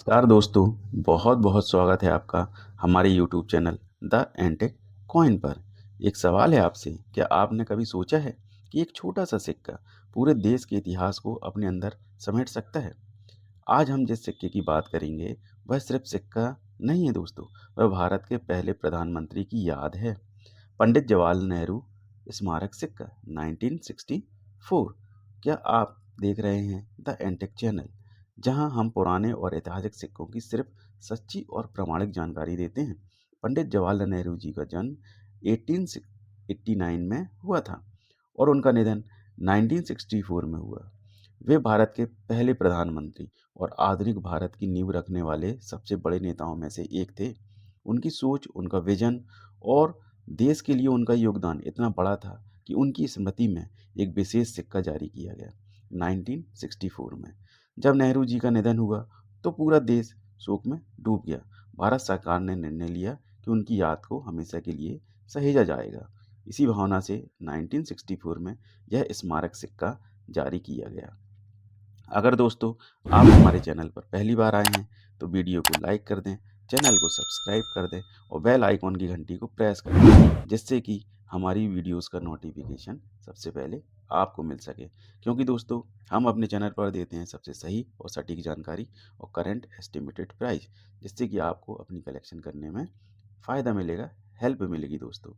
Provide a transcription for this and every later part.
नमस्कार दोस्तों, बहुत बहुत स्वागत है आपका हमारे YouTube channel the intake coin पर। एक सवाल है आपसे, क्या आपने कभी सोचा है कि एक छोटा सा सिक्का पूरे देश के इतिहास को अपने अंदर समेट सकता है? आज हम जिस सिक्के की बात करेंगे वह सिर्फ सिक्का नहीं है दोस्तों, वह भारत के पहले प्रधानमंत्री की याद है। पंडित जवाहरलाल नेहरू स्मारक सिक्का 1964। क्या आप देख रहे हैं द एंटेक चैनल, जहां हम पुराने और ऐतिहासिक सिक्कों की सिर्फ सच्ची और प्रामाणिक जानकारी देते हैं। पंडित जवाहरलाल नेहरू जी का जन्म 1889 में हुआ था और उनका निधन 1964 में हुआ। वे भारत के पहले प्रधानमंत्री और आधुनिक भारत की नींव रखने वाले सबसे बड़े नेताओं में से एक थे। उनकी सोच, उनका विजन और देश के लिए उनका योगदान इतना बड़ा था कि उनकी स्मृति में एक विशेष सिक्का जारी किया गया 1964 में। जब नेहरू जी का निधन हुआ तो पूरा देश शोक में डूब गया। भारत सरकार ने निर्णय लिया कि उनकी याद को हमेशा के लिए सहेजा जाएगा। इसी भावना से 1964 में यह स्मारक सिक्का जारी किया गया। अगर दोस्तों आप हमारे चैनल पर पहली बार आए हैं तो वीडियो को लाइक कर दें, चैनल को सब्सक्राइब कर दें और बेल आइकॉन की घंटी को प्रेस कर दें, जिससे कि हमारी वीडियोस का नोटिफिकेशन सबसे पहले आपको मिल सके। क्योंकि दोस्तों हम अपने चैनल पर देते हैं सबसे सही और सटीक जानकारी और करंट एस्टिमेटेड प्राइस, जिससे कि आपको अपनी कलेक्शन करने में फ़ायदा मिलेगा, हेल्प मिलेगी दोस्तों।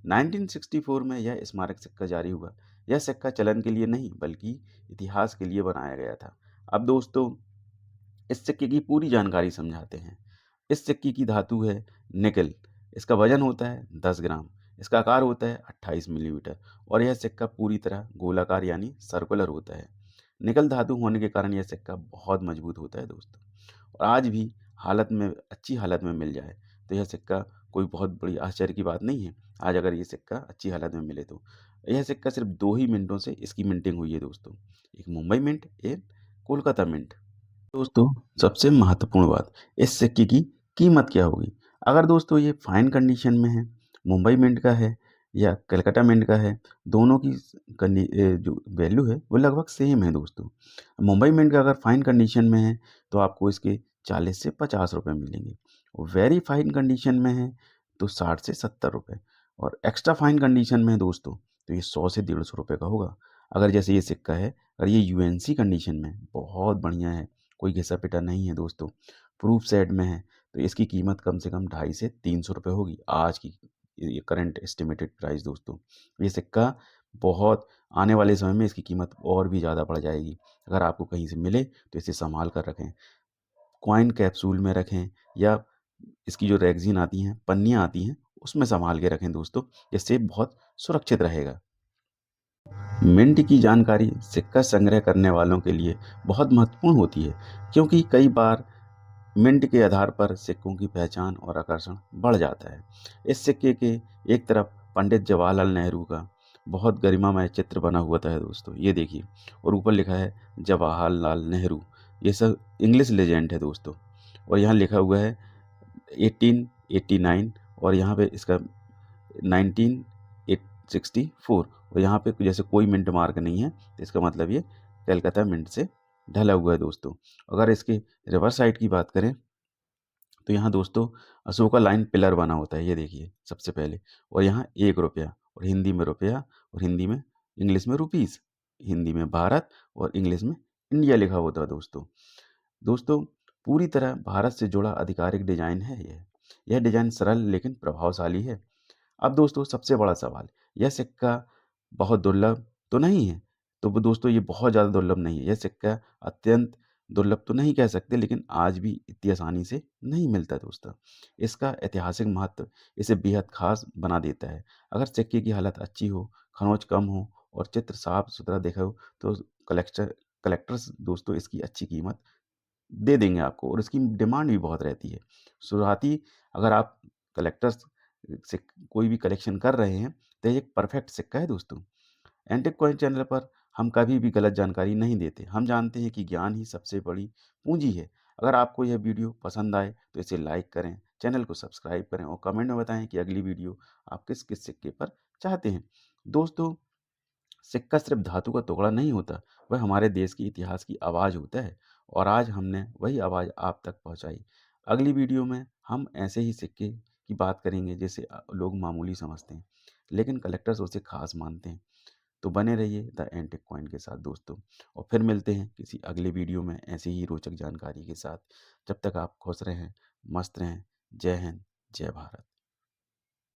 1964 में यह स्मारक सिक्का जारी हुआ। यह सिक्का चलन के लिए नहीं बल्कि इतिहास के लिए बनाया गया था। अब दोस्तों इस सिक्के की पूरी जानकारी समझाते हैं। इस सिक्के की धातु है निकल। इसका वजन होता है 10 ग्राम। इसका आकार होता है 28 मिलीमीटर और यह सिक्का पूरी तरह गोलाकार यानी सर्कुलर होता है। निकल धातु होने के कारण यह सिक्का बहुत मजबूत होता है दोस्तों। और आज भी हालत में अच्छी हालत में मिल जाए तो यह सिक्का कोई बहुत बड़ी आश्चर्य की बात नहीं है। आज अगर ये सिक्का अच्छी हालत में मिले तो यह सिक्का सिर्फ 2 ही मिनटों से इसकी मिंटिंग हुई है दोस्तों। एक मुंबई मिंट, एक कोलकाता मिंट। दोस्तों सबसे महत्वपूर्ण बात, इस सिक्के की कीमत क्या होगी? अगर दोस्तों ये फाइन कंडीशन में है, मुंबई मिंट का है या कलकत्ता मिंट का है, दोनों की जो वैल्यू है वो लगभग सेम है दोस्तों। मुंबई मिंट का अगर फाइन कंडीशन में है तो आपको इसके 40 से 50 रुपये मिलेंगे और वेरी फाइन कंडीशन में है तो 60 से 70 रुपये और एक्स्ट्रा फाइन कंडीशन में है दोस्तों तो ये 100 से 150 रुपये का होगा। अगर जैसे ये सिक्का है, अगर ये यूएनसी कंडीशन में बहुत बढ़िया है, कोई घिसा-पिटा नहीं है दोस्तों, प्रूफ सेट में है, तो इसकी कीमत कम से कम 250 से 300 रुपए होगी, आज की ये करंट एस्टिमेटेड प्राइस दोस्तों। ये सिक्का बहुत आने वाले समय में इसकी कीमत और भी ज़्यादा बढ़ जाएगी। अगर आपको कहीं से मिले तो इसे सँभाल कर रखें, कॉइन कैप्सूल में रखें या इसकी जो रेगज़ीन आती हैं, पन्नियाँ आती हैं, उसमें सँभाल के रखें दोस्तों, जिससे बहुत सुरक्षित रहेगा। मिंट की जानकारी सिक्का संग्रह करने वालों के लिए बहुत महत्वपूर्ण होती है, क्योंकि कई बार मिंट के आधार पर सिक्कों की पहचान और आकर्षण बढ़ जाता है। इस सिक्के के एक तरफ पंडित जवाहरलाल नेहरू का बहुत गरिमामय चित्र बना हुआ था दोस्तों, ये देखिए, और ऊपर लिखा है जवाहरलाल नेहरू। ये सब इंग्लिश लेजेंड है दोस्तों। और यहाँ लिखा हुआ है 1889 और यहाँ पे इसका 1964 और यहाँ पे जैसे कोई मिंट मार्क नहीं है तो इसका मतलब ये कलकत्ता मिंट से ढला हुआ है दोस्तों। अगर इसके रिवर्स साइड की बात करें तो यहाँ दोस्तों अशोका लाइन पिलर बना होता है, ये देखिए सबसे पहले, और यहाँ 1 रुपया और हिंदी में रुपया और हिंदी में इंग्लिश में रुपीस, हिंदी में भारत और इंग्लिश में इंडिया लिखा होता है दोस्तों। दोस्तों पूरी तरह भारत से जुड़ा आधिकारिक डिजाइन है यह डिजाइन सरल लेकिन प्रभावशाली है। अब दोस्तों सबसे बड़ा सवाल, यह सिक्का बहुत दुर्लभ तो नहीं है? तो वो दोस्तों ये बहुत ज़्यादा दुर्लभ नहीं है। यह सिक्का अत्यंत दुर्लभ तो नहीं कह सकते, लेकिन आज भी इतनी आसानी से नहीं मिलता दोस्तों। इसका ऐतिहासिक महत्व इसे बेहद ख़ास बना देता है। अगर सिक्के की हालत अच्छी हो, खरोंच कम हो और चित्र साफ-सुथरा दिखा हो तो कलेक्टर्स दोस्तों इसकी अच्छी कीमत दे देंगे आपको और इसकी डिमांड भी बहुत रहती है। शुरुआती अगर आप कलेक्टर्स से कोई भी कलेक्शन कर रहे हैं तो ये एक परफेक्ट सिक्का है दोस्तों। एंटिक कॉइन चैनल पर हम कभी भी गलत जानकारी नहीं देते। हम जानते हैं कि ज्ञान ही सबसे बड़ी पूंजी है। अगर आपको यह वीडियो पसंद आए तो इसे लाइक करें, चैनल को सब्सक्राइब करें और कमेंट में बताएं कि अगली वीडियो आप किस किस सिक्के पर चाहते हैं। दोस्तों सिक्का सिर्फ धातु का टुकड़ा नहीं होता, वह हमारे देश के इतिहास की आवाज़ होता है और आज हमने वही आवाज़ आप तक पहुँचाई। अगली वीडियो में हम ऐसे ही सिक्के की बात करेंगे जिसे लोग मामूली समझते हैं, लेकिन कलेक्टर्स उसे ख़ास मानते हैं। तो बने रहिए द एंटिक पॉइंट के साथ दोस्तों, और फिर मिलते हैं किसी अगले वीडियो में ऐसी ही रोचक जानकारी के साथ। जब तक आप खुश रहें, मस्त रहें। जय हिंद, जय भारत।